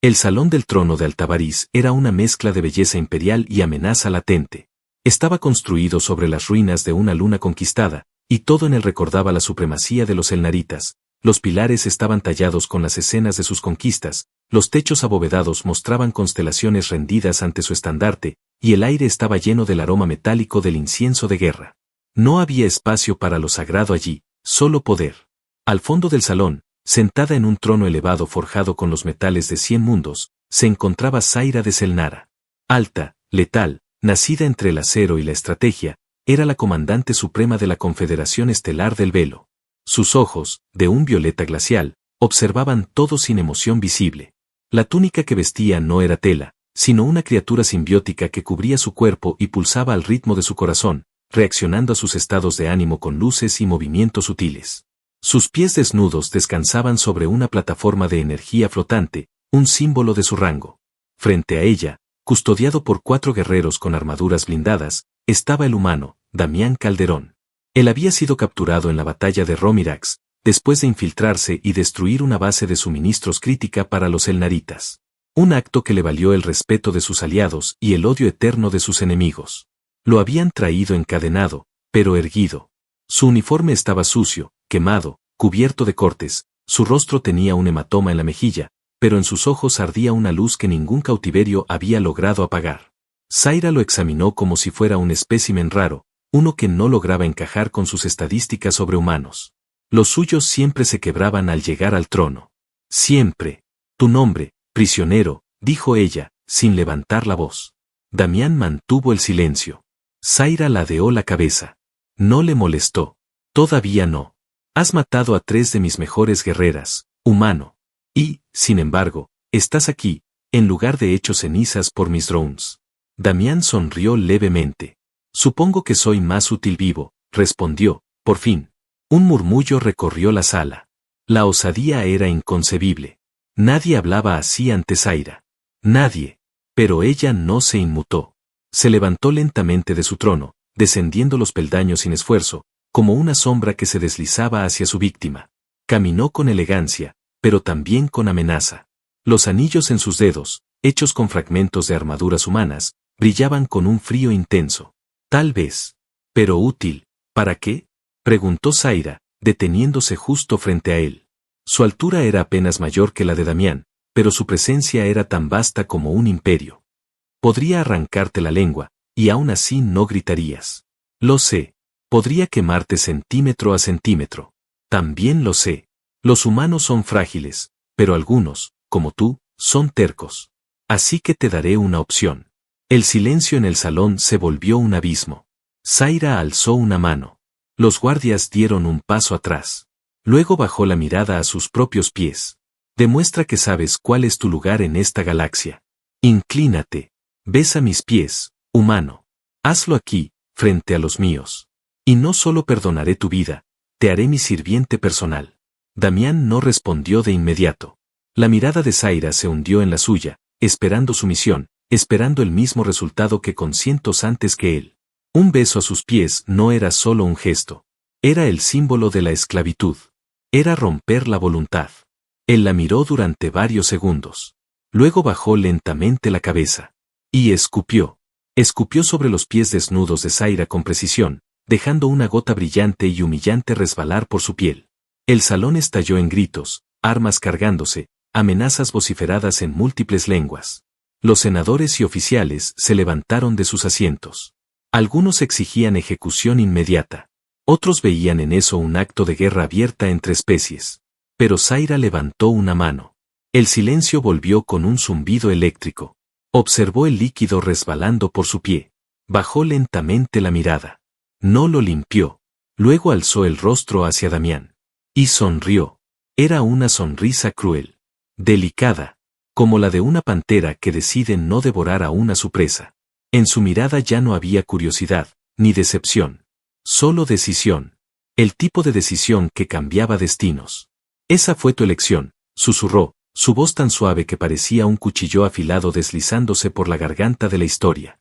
El salón del trono de Altavariz era una mezcla de belleza imperial y amenaza latente. Estaba construido sobre las ruinas de una luna conquistada, y todo en él recordaba la supremacía de los elnaritas. Los pilares estaban tallados con las escenas de sus conquistas, los techos abovedados mostraban constelaciones rendidas ante su estandarte, y el aire estaba lleno del aroma metálico del incienso de guerra. No había espacio para lo sagrado allí, solo poder. Al fondo del salón, sentada en un trono elevado forjado con los metales de 100 mundos, se encontraba Zaira de Selnara. Alta, letal, nacida entre el acero y la estrategia, era la comandante suprema de la Confederación Estelar del Velo. Sus ojos, de un violeta glacial, observaban todo sin emoción visible. La túnica que vestía no era tela, sino una criatura simbiótica que cubría su cuerpo y pulsaba al ritmo de su corazón, reaccionando a sus estados de ánimo con luces y movimientos sutiles. Sus pies desnudos descansaban sobre una plataforma de energía flotante, un símbolo de su rango. Frente a ella, custodiado por 4 guerreros con armaduras blindadas, estaba el humano, Damián Calderón. Él había sido capturado en la batalla de Romirax, después de infiltrarse y destruir una base de suministros crítica para los elnaritas. Un acto que le valió el respeto de sus aliados y el odio eterno de sus enemigos. Lo habían traído encadenado, pero erguido. Su uniforme estaba sucio, quemado, cubierto de cortes, su rostro tenía un hematoma en la mejilla, pero en sus ojos ardía una luz que ningún cautiverio había logrado apagar. Zaira lo examinó como si fuera un espécimen raro, uno que no lograba encajar con sus estadísticas sobrehumanos. Los suyos siempre se quebraban al llegar al trono. Siempre. Tu nombre, prisionero, dijo ella, sin levantar la voz. Damián mantuvo el silencio. Zaira ladeó la cabeza. No le molestó. Todavía no. Has matado a 3 de mis mejores guerreras, humano. Y, sin embargo, estás aquí, en lugar de hecho cenizas por mis drones. Damián sonrió levemente. Supongo que soy más útil vivo, respondió, por fin. Un murmullo recorrió la sala. La osadía era inconcebible. Nadie hablaba así ante Zaira. Nadie. Pero ella no se inmutó. Se levantó lentamente de su trono, descendiendo los peldaños sin esfuerzo, como una sombra que se deslizaba hacia su víctima. Caminó con elegancia, pero también con amenaza. Los anillos en sus dedos, hechos con fragmentos de armaduras humanas, brillaban con un frío intenso. Tal vez. Pero útil, ¿para qué? Preguntó Zaira, deteniéndose justo frente a él. Su altura era apenas mayor que la de Damián, pero su presencia era tan vasta como un imperio. Podría arrancarte la lengua, y aún así no gritarías. Lo sé. Podría quemarte centímetro a centímetro. También lo sé. Los humanos son frágiles, pero algunos, como tú, son tercos. Así que te daré una opción. El silencio en el salón se volvió un abismo. Zaira alzó una mano. Los guardias dieron un paso atrás. Luego bajó la mirada a sus propios pies. Demuestra que sabes cuál es tu lugar en esta galaxia. Inclínate. Besa mis pies, humano. Hazlo aquí, frente a los míos. Y no solo perdonaré tu vida, te haré mi sirviente personal. Damián no respondió de inmediato. La mirada de Zaira se hundió en la suya, esperando su misión, esperando el mismo resultado que con cientos antes que él. Un beso a sus pies no era solo un gesto. Era el símbolo de la esclavitud. Era romper la voluntad. Él la miró durante varios segundos. Luego bajó lentamente la cabeza. Y escupió. Escupió sobre los pies desnudos de Zaira con precisión, dejando una gota brillante y humillante resbalar por su piel. El salón estalló en gritos, armas cargándose, amenazas vociferadas en múltiples lenguas. Los senadores y oficiales se levantaron de sus asientos. Algunos exigían ejecución inmediata. Otros veían en eso un acto de guerra abierta entre especies. Pero Zaira levantó una mano. El silencio volvió con un zumbido eléctrico. Observó el líquido resbalando por su pie. Bajó lentamente la mirada. No lo limpió. Luego alzó el rostro hacia Damián. Y sonrió. Era una sonrisa cruel. Delicada. Como la de una pantera que decide no devorar aún a su presa. En su mirada ya no había curiosidad, ni decepción. Solo decisión. El tipo de decisión que cambiaba destinos. Esa fue tu elección, susurró, su voz tan suave que parecía un cuchillo afilado deslizándose por la garganta de la historia.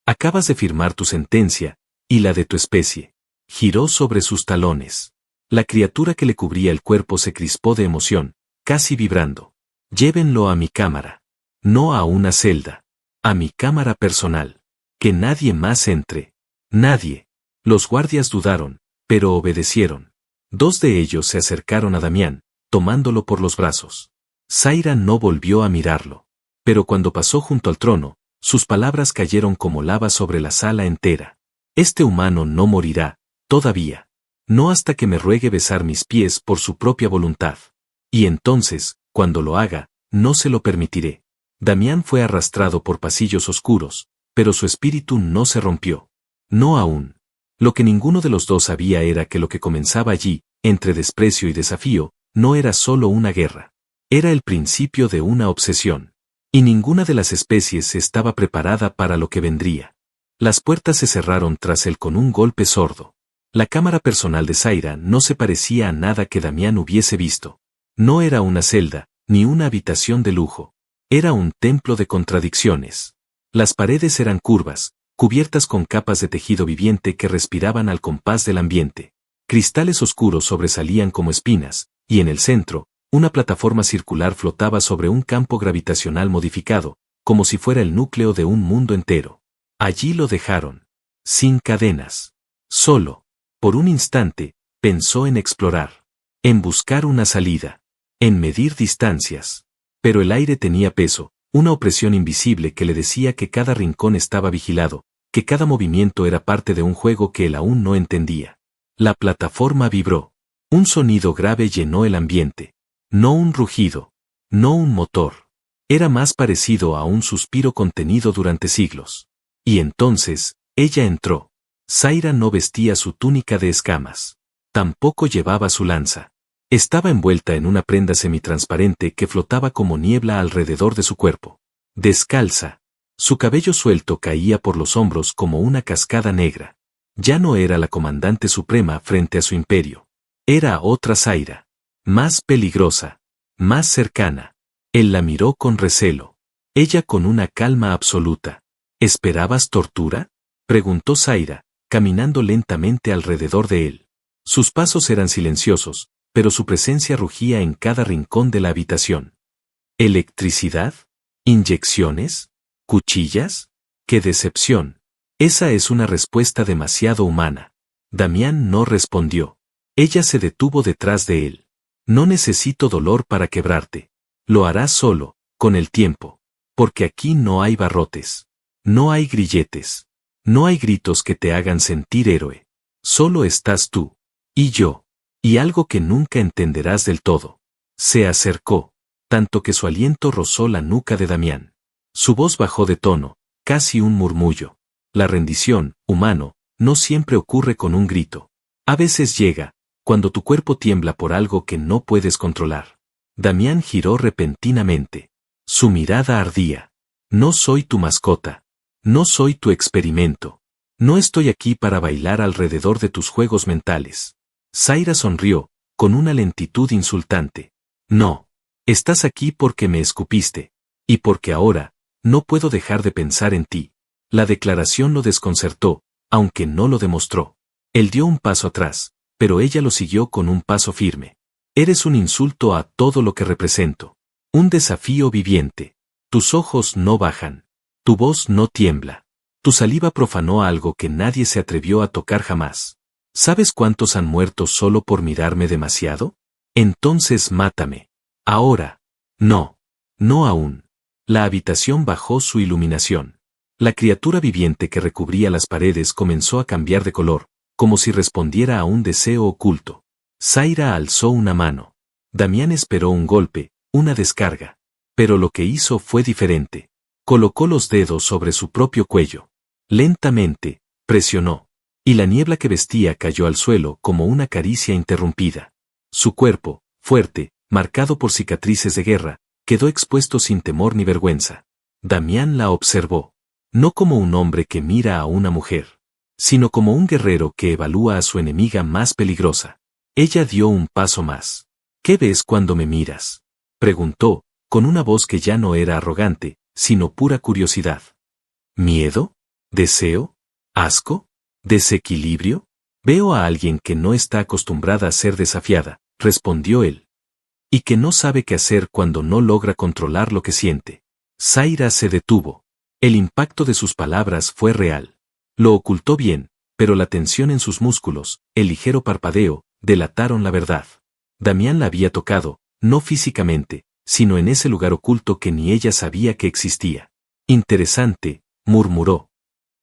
Acabas de firmar tu sentencia, y la de tu especie. Giró sobre sus talones. La criatura que le cubría el cuerpo se crispó de emoción, casi vibrando. Llévenlo a mi cámara. No a una celda. A mi cámara personal. Que nadie más entre. Nadie. Los guardias dudaron, pero obedecieron. 2 de ellos se acercaron a Damián, tomándolo por los brazos. Zaira no volvió a mirarlo. Pero cuando pasó junto al trono, sus palabras cayeron como lava sobre la sala entera. Este humano no morirá, todavía. No hasta que me ruegue besar mis pies por su propia voluntad. Y entonces, cuando lo haga, no se lo permitiré. Damián fue arrastrado por pasillos oscuros, pero su espíritu no se rompió. No aún. Lo que ninguno de los dos sabía era que lo que comenzaba allí, entre desprecio y desafío, no era solo una guerra. Era el principio de una obsesión. Y ninguna de las especies estaba preparada para lo que vendría. Las puertas se cerraron tras él con un golpe sordo. La cámara personal de Zaira no se parecía a nada que Damián hubiese visto. No era una celda, ni una habitación de lujo. Era un templo de contradicciones. Las paredes eran curvas, cubiertas con capas de tejido viviente que respiraban al compás del ambiente. Cristales oscuros sobresalían como espinas, y en el centro, una plataforma circular flotaba sobre un campo gravitacional modificado, como si fuera el núcleo de un mundo entero. Allí lo dejaron. Sin cadenas. Solo. Por un instante, pensó en explorar. En buscar una salida. En medir distancias. Pero el aire tenía peso, una opresión invisible que le decía que cada rincón estaba vigilado, que cada movimiento era parte de un juego que él aún no entendía. La plataforma vibró. Un sonido grave llenó el ambiente. No un rugido. No un motor. Era más parecido a un suspiro contenido durante siglos. Y entonces, ella entró. Zaira no vestía su túnica de escamas. Tampoco llevaba su lanza. Estaba envuelta en una prenda semitransparente que flotaba como niebla alrededor de su cuerpo. Descalza. Su cabello suelto caía por los hombros como una cascada negra. Ya no era la comandante suprema frente a su imperio. Era otra Zaira. Más peligrosa. Más cercana. Él la miró con recelo. Ella con una calma absoluta. ¿Esperabas tortura?, preguntó Zaira, caminando lentamente alrededor de él. Sus pasos eran silenciosos, pero su presencia rugía en cada rincón de la habitación. ¿Electricidad? ¿Inyecciones? ¿Cuchillas? ¡Qué decepción! Esa es una respuesta demasiado humana. Damián no respondió. Ella se detuvo detrás de él. No necesito dolor para quebrarte. Lo harás solo, con el tiempo. Porque aquí no hay barrotes. No hay grilletes. No hay gritos que te hagan sentir héroe. Solo estás tú. Y yo. Y algo que nunca entenderás del todo. Se acercó, tanto que su aliento rozó la nuca de Damián. Su voz bajó de tono, casi un murmullo. La rendición, humano, no siempre ocurre con un grito. A veces llega, cuando tu cuerpo tiembla por algo que no puedes controlar. Damián giró repentinamente. Su mirada ardía. No soy tu mascota. No soy tu experimento. No estoy aquí para bailar alrededor de tus juegos mentales. Zaira sonrió, con una lentitud insultante. No. Estás aquí porque me escupiste. Y porque ahora, no puedo dejar de pensar en ti. La declaración lo desconcertó, aunque no lo demostró. Él dio un paso atrás, pero ella lo siguió con un paso firme. Eres un insulto a todo lo que represento. Un desafío viviente. Tus ojos no bajan. Tu voz no tiembla. Tu saliva profanó algo que nadie se atrevió a tocar jamás. ¿Sabes cuántos han muerto solo por mirarme demasiado? Entonces mátame. Ahora. No. No aún. La habitación bajó su iluminación. La criatura viviente que recubría las paredes comenzó a cambiar de color, como si respondiera a un deseo oculto. Zaira alzó una mano. Damián esperó un golpe, una descarga. Pero lo que hizo fue diferente. Colocó los dedos sobre su propio cuello. Lentamente, presionó. Y la niebla que vestía cayó al suelo como una caricia interrumpida. Su cuerpo, fuerte, marcado por cicatrices de guerra, quedó expuesto sin temor ni vergüenza. Damián la observó. No como un hombre que mira a una mujer, sino como un guerrero que evalúa a su enemiga más peligrosa. Ella dio un paso más. ¿Qué ves cuando me miras?, preguntó, con una voz que ya no era arrogante, sino pura curiosidad. ¿Miedo? ¿Deseo? ¿Asco? ¿Desequilibrio? Veo a alguien que no está acostumbrada a ser desafiada, respondió él. y que no sabe qué hacer cuando no logra controlar lo que siente. Zaira se detuvo. El impacto de sus palabras fue real. Lo ocultó bien, pero la tensión en sus músculos, el ligero parpadeo, delataron la verdad. Damián la había tocado, no físicamente, sino en ese lugar oculto que ni ella sabía que existía. Interesante, murmuró.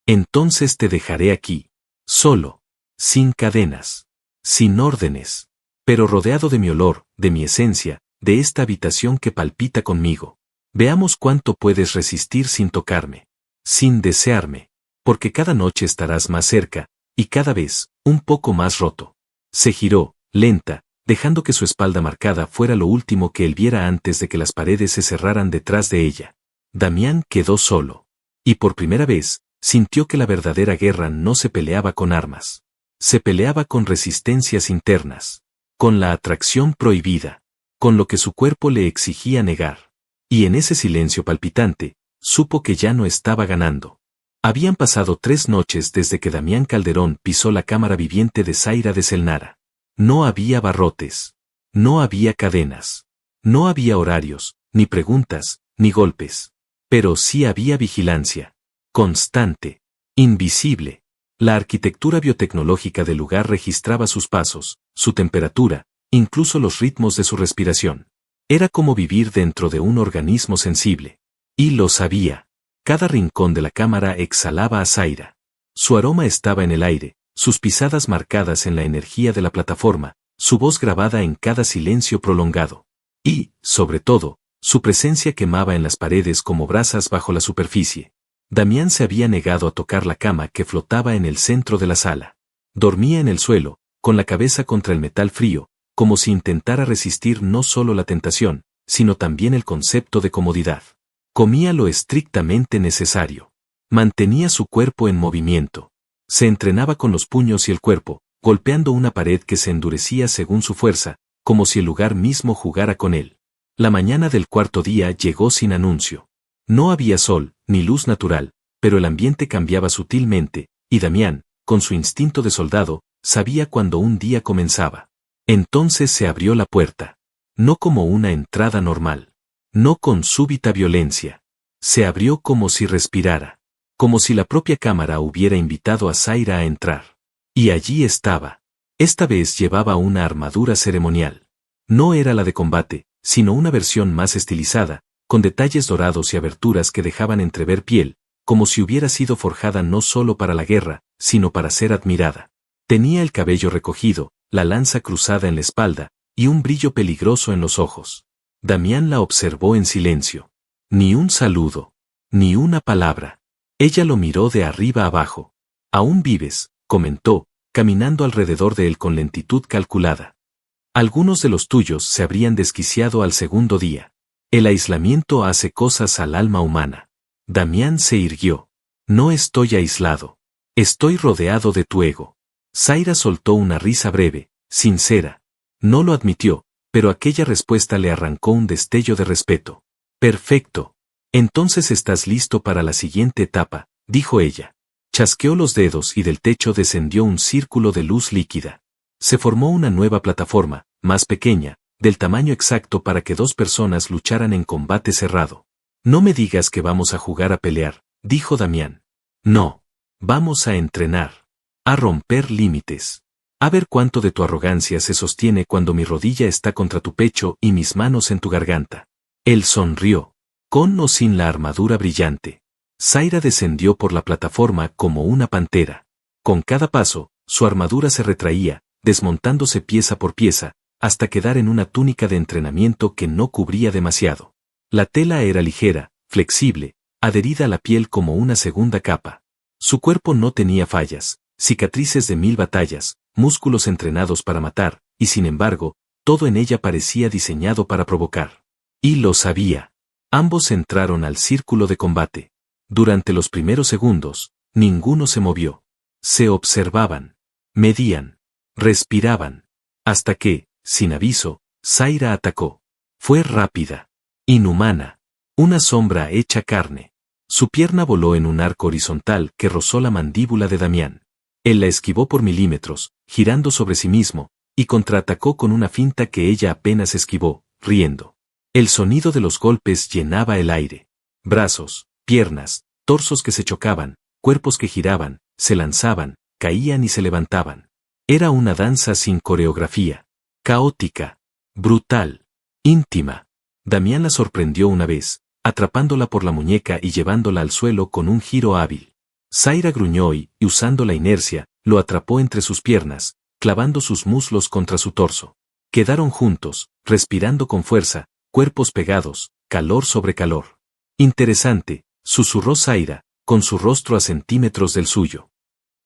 Entonces te dejaré aquí. Solo. Sin cadenas. Sin órdenes. Pero rodeado de mi olor, de mi esencia, de esta habitación que palpita conmigo. Veamos cuánto puedes resistir sin tocarme. Sin desearme. Porque cada noche estarás más cerca, y cada vez, un poco más roto. Se giró, lenta, dejando que su espalda marcada fuera lo último que él viera antes de que las paredes se cerraran detrás de ella. Damián quedó solo. Y por primera vez, sintió que la verdadera guerra no se peleaba con armas. Se peleaba con resistencias internas. Con la atracción prohibida. Con lo que su cuerpo le exigía negar. Y en ese silencio palpitante, supo que ya no estaba ganando. Habían pasado 3 noches desde que Damián Calderón pisó la cámara viviente de Zaira de Selnara. No había barrotes. No había cadenas. No había horarios, ni preguntas, ni golpes. Pero sí había vigilancia. Constante. Invisible. La arquitectura biotecnológica del lugar registraba sus pasos, su temperatura, incluso los ritmos de su respiración. Era como vivir dentro de un organismo sensible. Y lo sabía. Cada rincón de la cámara exhalaba a Zaira. Su aroma estaba en el aire, sus pisadas marcadas en la energía de la plataforma, su voz grabada en cada silencio prolongado. Y, sobre todo, su presencia quemaba en las paredes como brasas bajo la superficie. Damián se había negado a tocar la cama que flotaba en el centro de la sala. Dormía en el suelo, con la cabeza contra el metal frío, como si intentara resistir no solo la tentación, sino también el concepto de comodidad. Comía lo estrictamente necesario. Mantenía su cuerpo en movimiento. Se entrenaba con los puños y el cuerpo, golpeando una pared que se endurecía según su fuerza, como si el lugar mismo jugara con él. La mañana del 4.º día llegó sin anuncio. No había sol, ni luz natural, pero el ambiente cambiaba sutilmente, y Damián, con su instinto de soldado, sabía cuando un día comenzaba. Entonces se abrió la puerta. No como una entrada normal. No con súbita violencia. Se abrió como si respirara. Como si la propia cámara hubiera invitado a Zaira a entrar. Y allí estaba. Esta vez llevaba una armadura ceremonial. No era la de combate, sino una versión más estilizada, con detalles dorados y aberturas que dejaban entrever piel, como si hubiera sido forjada no solo para la guerra, sino para ser admirada. Tenía el cabello recogido, la lanza cruzada en la espalda, y un brillo peligroso en los ojos. Damián la observó en silencio. Ni un saludo. Ni una palabra. Ella lo miró de arriba abajo. «Aún vives», comentó, caminando alrededor de él con lentitud calculada. «Algunos de los tuyos se habrían desquiciado al 2.º día. El aislamiento hace cosas al alma humana». Damián se irguió. «No estoy aislado. Estoy rodeado de tu ego». Zaira soltó una risa breve, sincera. No lo admitió, pero aquella respuesta le arrancó un destello de respeto. «Perfecto. Entonces estás listo para la siguiente etapa», dijo ella. Chasqueó los dedos y del techo descendió un círculo de luz líquida. Se formó una nueva plataforma, más pequeña, del tamaño exacto para que 2 personas lucharan en combate cerrado. «No me digas que vamos a jugar a pelear», dijo Damián. «No. Vamos a entrenar. A romper límites. A ver cuánto de tu arrogancia se sostiene cuando mi rodilla está contra tu pecho y mis manos en tu garganta». Él sonrió. Con o sin la armadura brillante. Zaira descendió por la plataforma como una pantera. Con cada paso, su armadura se retraía, desmontándose pieza por pieza, hasta quedar en una túnica de entrenamiento que no cubría demasiado. La tela era ligera, flexible, adherida a la piel como una segunda capa. Su cuerpo no tenía fallas, cicatrices de 1000 batallas, músculos entrenados para matar, y sin embargo, todo en ella parecía diseñado para provocar. Y lo sabía. Ambos entraron al círculo de combate. Durante los primeros segundos, ninguno se movió. Se observaban. Medían. Respiraban. Hasta que, sin aviso, Zaira atacó. Fue rápida. Inhumana. Una sombra hecha carne. Su pierna voló en un arco horizontal que rozó la mandíbula de Damián. Él la esquivó por milímetros, girando sobre sí mismo, y contraatacó con una finta que ella apenas esquivó, riendo. El sonido de los golpes llenaba el aire. Brazos, piernas, torsos que se chocaban, cuerpos que giraban, se lanzaban, caían y se levantaban. Era una danza sin coreografía. Caótica. Brutal. Íntima. Damián la sorprendió una vez, atrapándola por la muñeca y llevándola al suelo con un giro hábil. Zaira gruñó y, usando la inercia, lo atrapó entre sus piernas, clavando sus muslos contra su torso. Quedaron juntos, respirando con fuerza, cuerpos pegados, calor sobre calor. Interesante, susurró Zaira, con su rostro a centímetros del suyo.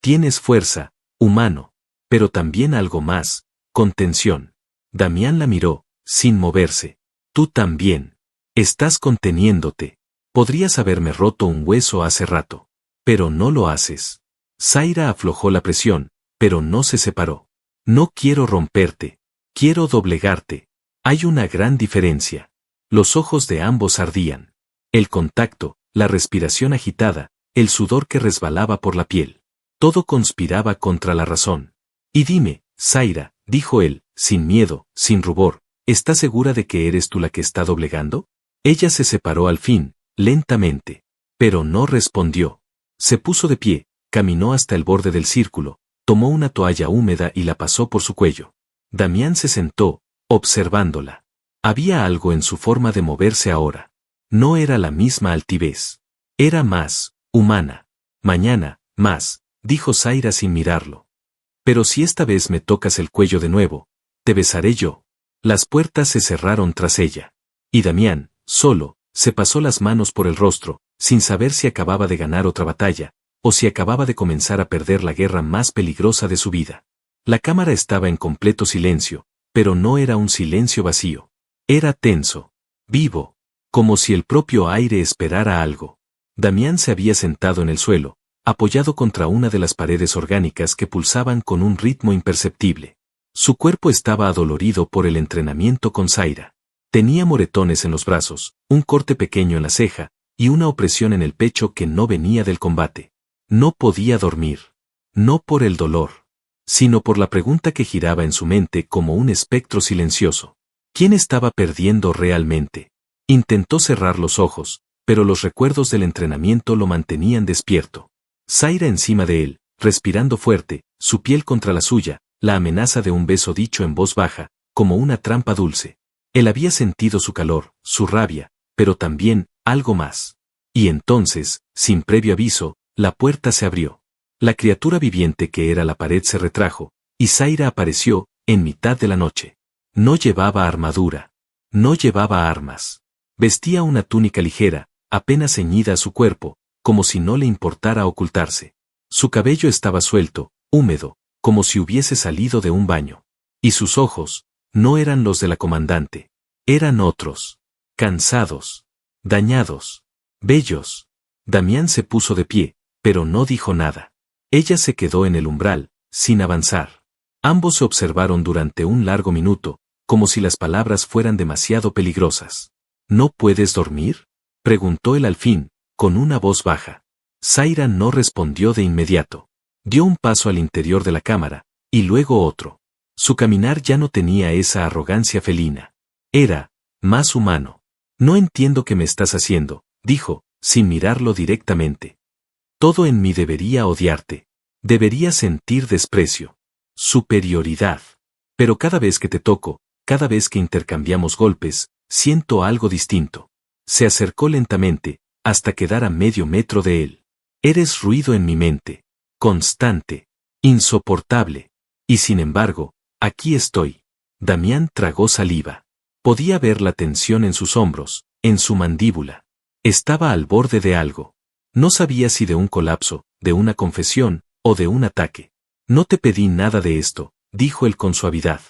Tienes fuerza, humano, pero también algo más, contención. Damián la miró, sin moverse. Tú también. Estás conteniéndote. Podrías haberme roto un hueso hace rato. Pero no lo haces. Zaira aflojó la presión, pero no se separó. No quiero romperte. Quiero doblegarte. Hay una gran diferencia. Los ojos de ambos ardían. El contacto, la respiración agitada, el sudor que resbalaba por la piel. Todo conspiraba contra la razón. Y dime, Zaira, dijo él, sin miedo, sin rubor, ¿estás segura de que eres tú la que está doblegando? Ella se separó al fin, lentamente. Pero no respondió. Se puso de pie, caminó hasta el borde del círculo, tomó una toalla húmeda y la pasó por su cuello. Damián se sentó, observándola. Había algo en su forma de moverse ahora. No era la misma altivez. Era más, humana. Mañana, más, dijo Zaira sin mirarlo. Pero si esta vez me tocas el cuello de nuevo, te besaré yo. Las puertas se cerraron tras ella. Y Damián, solo, se pasó las manos por el rostro, sin saber si acababa de ganar otra batalla, o si acababa de comenzar a perder la guerra más peligrosa de su vida. La cámara estaba en completo silencio, pero no era un silencio vacío. Era tenso, vivo, como si el propio aire esperara algo. Damián se había sentado en el suelo, apoyado contra una de las paredes orgánicas que pulsaban con un ritmo imperceptible. Su cuerpo estaba adolorido por el entrenamiento con Zaira. Tenía moretones en los brazos, un corte pequeño en la ceja, y una opresión en el pecho que no venía del combate. No podía dormir. No por el dolor, sino por la pregunta que giraba en su mente como un espectro silencioso. ¿Quién estaba perdiendo realmente? Intentó cerrar los ojos, pero los recuerdos del entrenamiento lo mantenían despierto. Zaira encima de él, respirando fuerte, su piel contra la suya, la amenaza de un beso dicho en voz baja, como una trampa dulce. Él había sentido su calor, su rabia, pero también, algo más. Y entonces, sin previo aviso, la puerta se abrió. La criatura viviente que era la pared se retrajo, y Zaira apareció, en mitad de la noche. No llevaba armadura. No llevaba armas. Vestía una túnica ligera, apenas ceñida a su cuerpo, como si no le importara ocultarse. Su cabello estaba suelto, húmedo, como si hubiese salido de un baño. Y sus ojos, no eran los de la comandante. Eran otros. Cansados. Dañados. Bellos. Damián se puso de pie, pero no dijo nada. Ella se quedó en el umbral, sin avanzar. Ambos se observaron durante un largo minuto, como si las palabras fueran demasiado peligrosas. ¿No puedes dormir?, preguntó él al fin, con una voz baja. Zaira no respondió de inmediato. Dio un paso al interior de la cámara, y luego otro. Su caminar ya no tenía esa arrogancia felina. Era, más humano. No entiendo qué me estás haciendo, dijo, sin mirarlo directamente. Todo en mí debería odiarte. Debería sentir desprecio. Superioridad. Pero cada vez que te toco, cada vez que intercambiamos golpes, siento algo distinto. Se acercó lentamente, hasta quedar a medio metro de él. Eres ruido en mi mente. Constante. Insoportable. Y sin embargo, aquí estoy. Damián tragó saliva. Podía ver la tensión en sus hombros, en su mandíbula. Estaba al borde de algo. No sabía si de un colapso, de una confesión, o de un ataque. No te pedí nada de esto, dijo él con suavidad.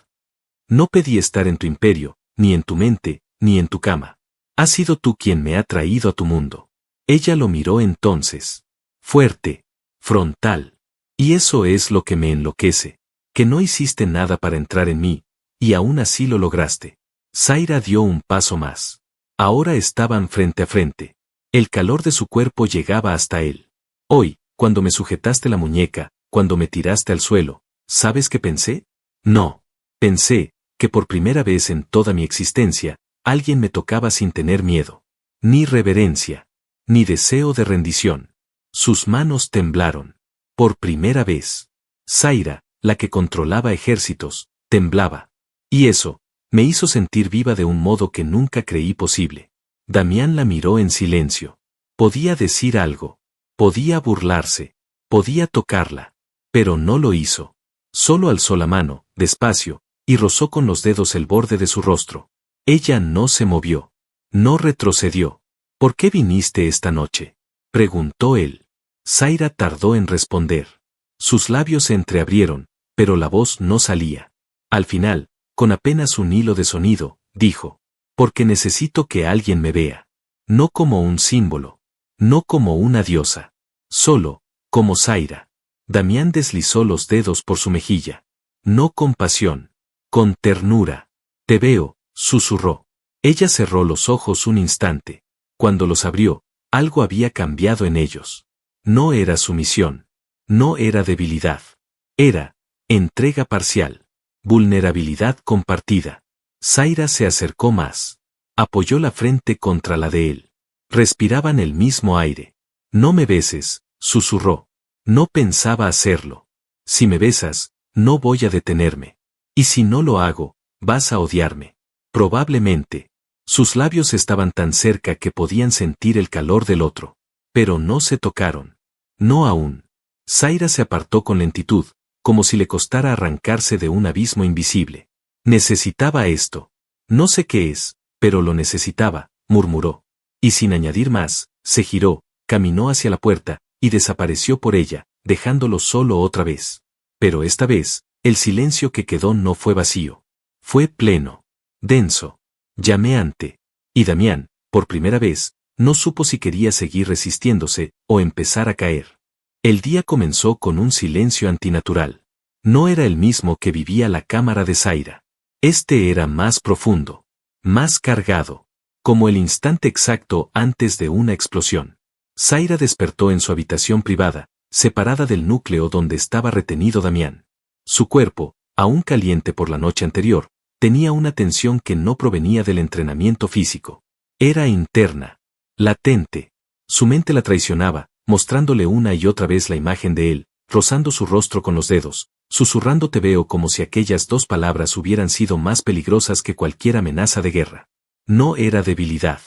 No pedí estar en tu imperio, ni en tu mente, ni en tu cama. Has sido tú quien me ha traído a tu mundo. Ella lo miró entonces. Fuerte. Frontal. Y eso es lo que me enloquece. Que no hiciste nada para entrar en mí, y aún así lo lograste. Zaira dio un paso más. Ahora estaban frente a frente. El calor de su cuerpo llegaba hasta él. Hoy, cuando me sujetaste la muñeca, cuando me tiraste al suelo, ¿sabes qué pensé? No. Pensé, que por primera vez en toda mi existencia, alguien me tocaba sin tener miedo, ni reverencia, ni deseo de rendición. Sus manos temblaron. Por primera vez. Zaira, la que controlaba ejércitos, temblaba. Y eso, me hizo sentir viva de un modo que nunca creí posible. Damián la miró en silencio. Podía decir algo. Podía burlarse. Podía tocarla. Pero no lo hizo. Solo alzó la mano, despacio, y rozó con los dedos el borde de su rostro. Ella no se movió. No retrocedió. ¿Por qué viniste esta noche?, preguntó él. Zaira tardó en responder. Sus labios se entreabrieron, pero la voz no salía. Al final, con apenas un hilo de sonido, dijo: porque necesito que alguien me vea. No como un símbolo. No como una diosa. Solo, como Zaira. Damián deslizó los dedos por su mejilla. No con pasión. Con ternura. Te veo, susurró. Ella cerró los ojos un instante. Cuando los abrió, algo había cambiado en ellos. No era sumisión. No era debilidad. Era entrega parcial. Vulnerabilidad compartida. Zaira se acercó más. Apoyó la frente contra la de él. Respiraban el mismo aire. No me beses, susurró. No pensaba hacerlo. Si me besas, no voy a detenerme. Y si no lo hago, vas a odiarme. Probablemente. Sus labios estaban tan cerca que podían sentir el calor del otro. Pero no se tocaron. No aún. Zaira se apartó con lentitud, como si le costara arrancarse de un abismo invisible. Necesitaba esto. No sé qué es, pero lo necesitaba, murmuró. Y sin añadir más, se giró, caminó hacia la puerta, y desapareció por ella, dejándolo solo otra vez. Pero esta vez, el silencio que quedó no fue vacío. Fue pleno. Denso. Llameante. Y Damián, por primera vez, no supo si quería seguir resistiéndose o empezar a caer. El día comenzó con un silencio antinatural. No era el mismo que vivía la cámara de Zaira. Este era más profundo. Más cargado. Como el instante exacto antes de una explosión. Zaira despertó en su habitación privada, separada del núcleo donde estaba retenido Damián. Su cuerpo, aún caliente por la noche anterior, tenía una tensión que no provenía del entrenamiento físico. Era interna. Latente. Su mente la traicionaba, mostrándole una y otra vez la imagen de él, rozando su rostro con los dedos, susurrando te veo como si aquellas dos palabras hubieran sido más peligrosas que cualquier amenaza de guerra. No era debilidad.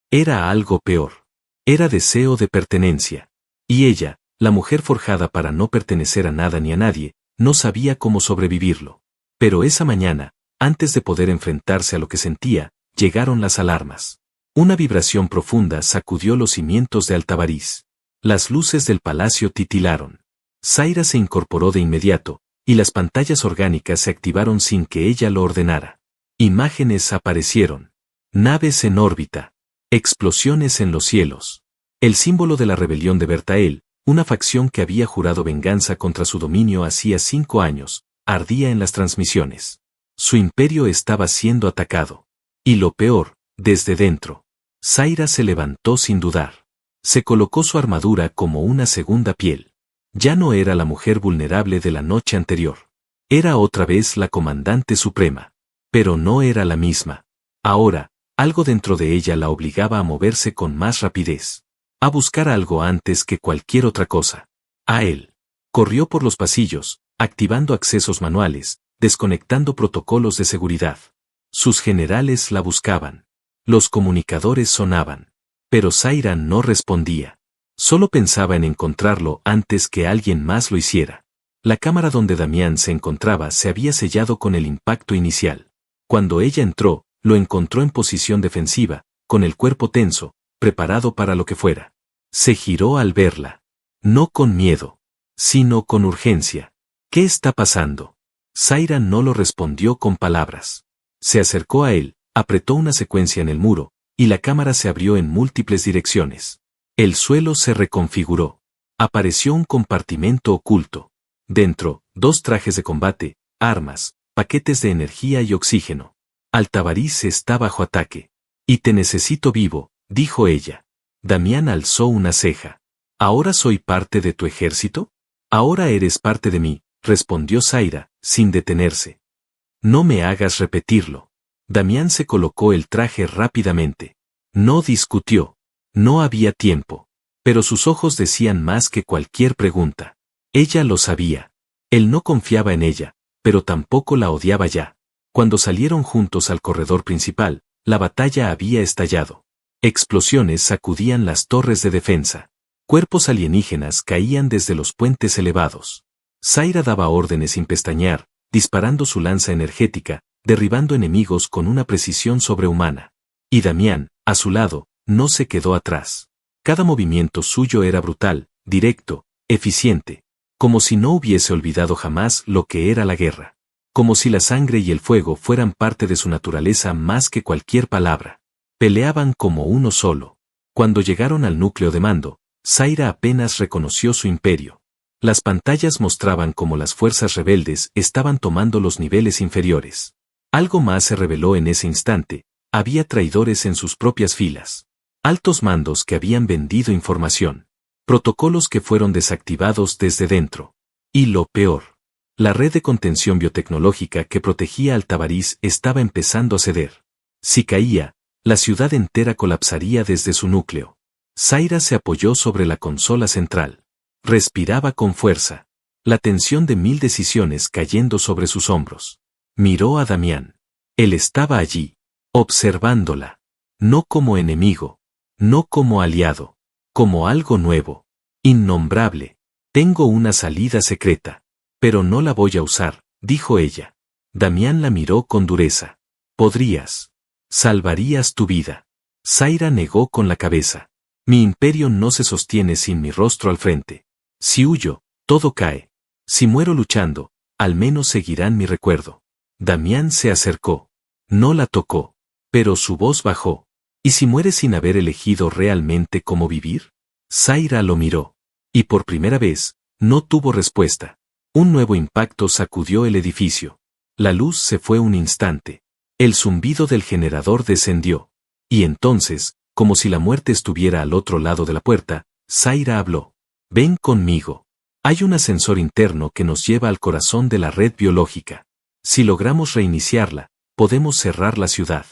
Era algo peor. Era deseo de pertenencia. Y ella, la mujer forjada para no pertenecer a nada ni a nadie, no sabía cómo sobrevivirlo. Pero esa mañana, antes de poder enfrentarse a lo que sentía, llegaron las alarmas. Una vibración profunda sacudió los cimientos de Altavariz. Las luces del palacio titilaron. Zaira se incorporó de inmediato, y las pantallas orgánicas se activaron sin que ella lo ordenara. Imágenes aparecieron. Naves en órbita. Explosiones en los cielos. El símbolo de la rebelión de Bertael, una facción que había jurado venganza contra su dominio hacía 5 años, ardía en las transmisiones. Su imperio estaba siendo atacado. Y lo peor, desde dentro. Zaira se levantó sin dudar. Se colocó su armadura como una segunda piel. Ya no era la mujer vulnerable de la noche anterior. Era otra vez la comandante suprema. Pero no era la misma. Ahora, algo dentro de ella la obligaba a moverse con más rapidez. A buscar algo antes que cualquier otra cosa. A él. Corrió por los pasillos, activando accesos manuales, desconectando protocolos de seguridad. Sus generales la buscaban. Los comunicadores sonaban. Pero Zaira no respondía. Solo pensaba en encontrarlo antes que alguien más lo hiciera. La cámara donde Damián se encontraba se había sellado con el impacto inicial. Cuando ella entró, lo encontró en posición defensiva, con el cuerpo tenso, preparado para lo que fuera. Se giró al verla. No con miedo, sino con urgencia. ¿Qué está pasando? Zaira no lo respondió con palabras. Se acercó a él, apretó una secuencia en el muro, y la cámara se abrió en múltiples direcciones. El suelo se reconfiguró. Apareció un compartimento oculto. Dentro, 2 trajes de combate, armas, paquetes de energía y oxígeno. Altavariz está bajo ataque. Y te necesito vivo, dijo ella. Damián alzó una ceja. ¿Ahora soy parte de tu ejército? Ahora eres parte de mí, respondió Zaira, sin detenerse. No me hagas repetirlo. Damián se colocó el traje rápidamente. No discutió. No había tiempo. Pero sus ojos decían más que cualquier pregunta. Ella lo sabía. Él no confiaba en ella, pero tampoco la odiaba ya. Cuando salieron juntos al corredor principal, la batalla había estallado. Explosiones sacudían las torres de defensa. Cuerpos alienígenas caían desde los puentes elevados. Zaira daba órdenes sin pestañear, disparando su lanza energética, derribando enemigos con una precisión sobrehumana. Y Damián, a su lado, no se quedó atrás. Cada movimiento suyo era brutal, directo, eficiente, como si no hubiese olvidado jamás lo que era la guerra. Como si la sangre y el fuego fueran parte de su naturaleza más que cualquier palabra. Peleaban como uno solo. Cuando llegaron al núcleo de mando, Zaira apenas reconoció su imperio. Las pantallas mostraban cómo las fuerzas rebeldes estaban tomando los niveles inferiores. Algo más se reveló en ese instante: había traidores en sus propias filas. Altos mandos que habían vendido información. Protocolos que fueron desactivados desde dentro. Y lo peor. La red de contención biotecnológica que protegía al Tabarís estaba empezando a ceder. Si caía, la ciudad entera colapsaría desde su núcleo. Zaira se apoyó sobre la consola central. Respiraba con fuerza. La tensión de 1000 decisiones cayendo sobre sus hombros. Miró a Damián. Él estaba allí, observándola. No como enemigo. No como aliado. Como algo nuevo. Innombrable. Tengo una salida secreta. Pero no la voy a usar, dijo ella. Damián la miró con dureza. Podrías. Salvarías tu vida. Zaira negó con la cabeza. Mi imperio no se sostiene sin mi rostro al frente. Si huyo, todo cae. Si muero luchando, al menos seguirán mi recuerdo. Damián se acercó. No la tocó. Pero su voz bajó. ¿Y si mueres sin haber elegido realmente cómo vivir? Zaira lo miró. Y por primera vez, no tuvo respuesta. Un nuevo impacto sacudió el edificio. La luz se fue un instante. El zumbido del generador descendió. Y entonces, como si la muerte estuviera al otro lado de la puerta, Zaira habló. Ven conmigo. Hay un ascensor interno que nos lleva al corazón de la red biológica. Si logramos reiniciarla, podemos cerrar la ciudad.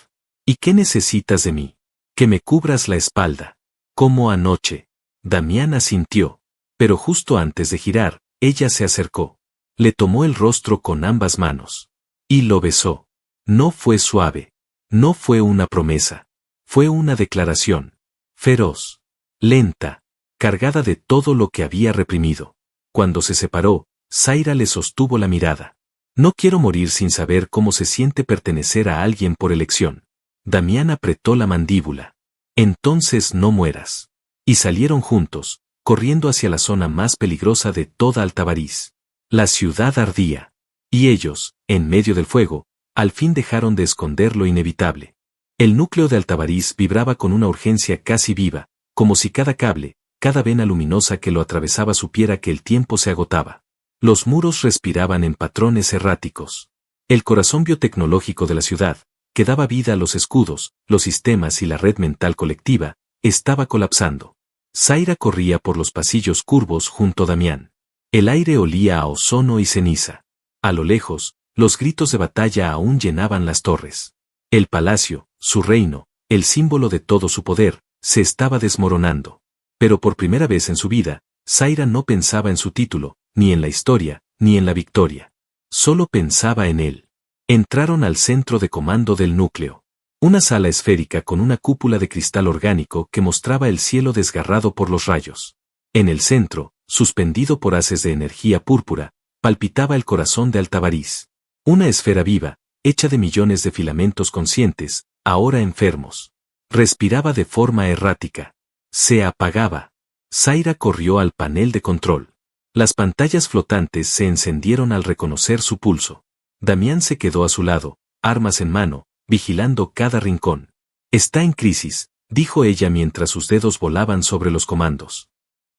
¿Y qué necesitas de mí? Que me cubras la espalda. Como anoche. Damián asintió. Pero justo antes de girar, ella se acercó. Le tomó el rostro con ambas manos. Y lo besó. No fue suave. No fue una promesa. Fue una declaración. Feroz. Lenta. Cargada de todo lo que había reprimido. Cuando se separó, Zaira le sostuvo la mirada. No quiero morir sin saber cómo se siente pertenecer a alguien por elección. Damián apretó la mandíbula. Entonces no mueras. Y salieron juntos, corriendo hacia la zona más peligrosa de toda Altabarís. La ciudad ardía. Y ellos, en medio del fuego, al fin dejaron de esconder lo inevitable. El núcleo de Altabarís vibraba con una urgencia casi viva, como si cada cable, cada vena luminosa que lo atravesaba supiera que el tiempo se agotaba. Los muros respiraban en patrones erráticos. El corazón biotecnológico de la ciudad, que daba vida a los escudos, los sistemas y la red mental colectiva, estaba colapsando. Zaira corría por los pasillos curvos junto a Damián. El aire olía a ozono y ceniza. A lo lejos, los gritos de batalla aún llenaban las torres. El palacio, su reino, el símbolo de todo su poder, se estaba desmoronando. Pero por primera vez en su vida, Zaira no pensaba en su título, ni en la historia, ni en la victoria. Solo pensaba en él. Entraron al centro de comando del núcleo. Una sala esférica con una cúpula de cristal orgánico que mostraba el cielo desgarrado por los rayos. En el centro, suspendido por haces de energía púrpura, palpitaba el corazón de Altabarís. Una esfera viva, hecha de millones de filamentos conscientes, ahora enfermos. Respiraba de forma errática. Se apagaba. Zaira corrió al panel de control. Las pantallas flotantes se encendieron al reconocer su pulso. Damián se quedó a su lado, armas en mano, vigilando cada rincón. Está en crisis, dijo ella mientras sus dedos volaban sobre los comandos.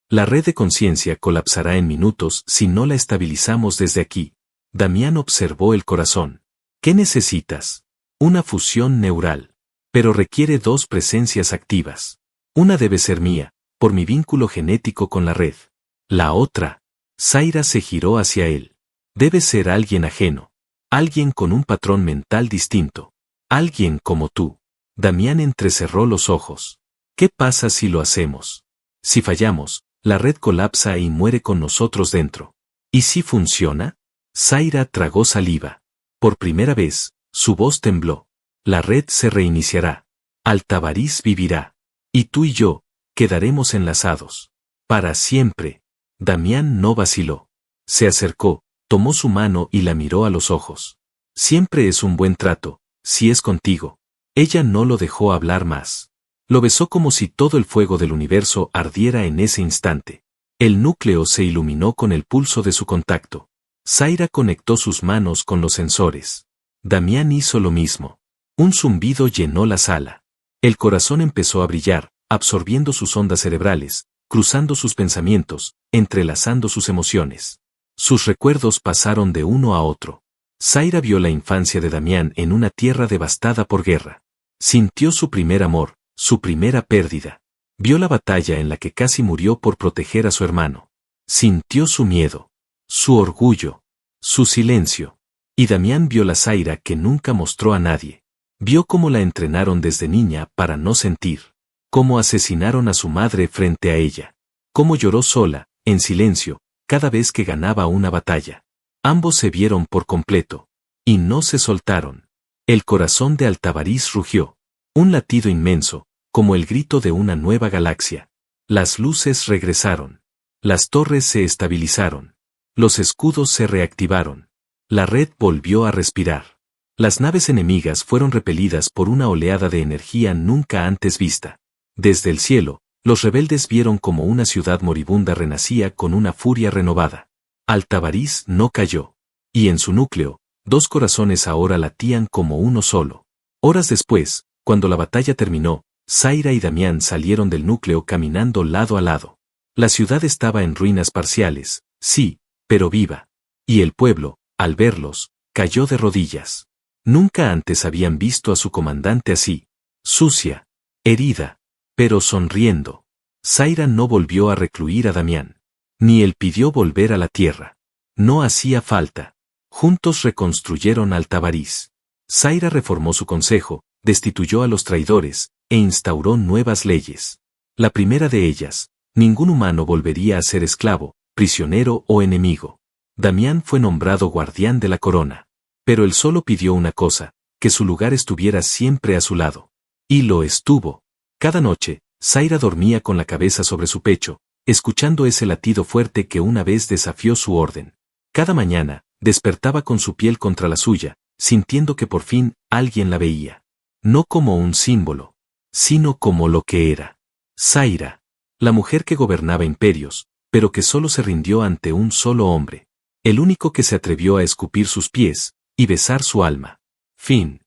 La red de conciencia colapsará en minutos si no la estabilizamos desde aquí. Damián observó el corazón. ¿Qué necesitas? Una fusión neural. Pero requiere 2 presencias activas. Una debe ser mía, por mi vínculo genético con la red. La otra. Zaira se giró hacia él. Debe ser alguien ajeno. Alguien con un patrón mental distinto. Alguien como tú. Damián entrecerró los ojos. ¿Qué pasa si lo hacemos? Si fallamos, la red colapsa y muere con nosotros dentro. ¿Y si funciona? Zaira tragó saliva. Por primera vez, su voz tembló. La red se reiniciará. Altavariz vivirá. Y tú y yo, quedaremos enlazados. Para siempre. Damián no vaciló. Se acercó, tomó su mano y la miró a los ojos. Siempre es un buen trato, si es contigo. Ella no lo dejó hablar más. Lo besó como si todo el fuego del universo ardiera en ese instante. El núcleo se iluminó con el pulso de su contacto. Zaira conectó sus manos con los sensores. Damián hizo lo mismo. Un zumbido llenó la sala. El corazón empezó a brillar, absorbiendo sus ondas cerebrales, cruzando sus pensamientos, entrelazando sus emociones. Sus recuerdos pasaron de uno a otro. Zaira vio la infancia de Damián en una tierra devastada por guerra. Sintió su primer amor, su primera pérdida. Vio la batalla en la que casi murió por proteger a su hermano. Sintió su miedo, su orgullo, su silencio. Y Damián vio la Zaira que nunca mostró a nadie. Vio cómo la entrenaron desde niña para no sentir. Cómo asesinaron a su madre frente a ella. Cómo lloró sola, en silencio, cada vez que ganaba una batalla. Ambos se vieron por completo. Y no se soltaron. El corazón de Altavariz rugió. Un latido inmenso, como el grito de una nueva galaxia. Las luces regresaron. Las torres se estabilizaron. Los escudos se reactivaron. La red volvió a respirar. Las naves enemigas fueron repelidas por una oleada de energía nunca antes vista. Desde el cielo, los rebeldes vieron como una ciudad moribunda renacía con una furia renovada. Altavariz no cayó. Y en su núcleo, dos corazones ahora latían como uno solo. Horas después, cuando la batalla terminó, Zaira y Damián salieron del núcleo caminando lado a lado. La ciudad estaba en ruinas parciales, sí, pero viva. Y el pueblo, al verlos, cayó de rodillas. Nunca antes habían visto a su comandante así. Sucia, herida, pero sonriendo. Zaira no volvió a recluir a Damián. Ni él pidió volver a la tierra. No hacía falta. Juntos reconstruyeron Altavariz. Zaira reformó su consejo, destituyó a los traidores, e instauró nuevas leyes. La primera de ellas, ningún humano volvería a ser esclavo, prisionero o enemigo. Damián fue nombrado guardián de la corona. Pero él solo pidió una cosa, que su lugar estuviera siempre a su lado. Y lo estuvo. Cada noche, Zaira dormía con la cabeza sobre su pecho, escuchando ese latido fuerte que una vez desafió su orden. Cada mañana, despertaba con su piel contra la suya, sintiendo que por fin alguien la veía. No como un símbolo, sino como lo que era. Zaira, la mujer que gobernaba imperios, pero que solo se rindió ante un solo hombre. El único que se atrevió a escupir sus pies y besar su alma. Fin.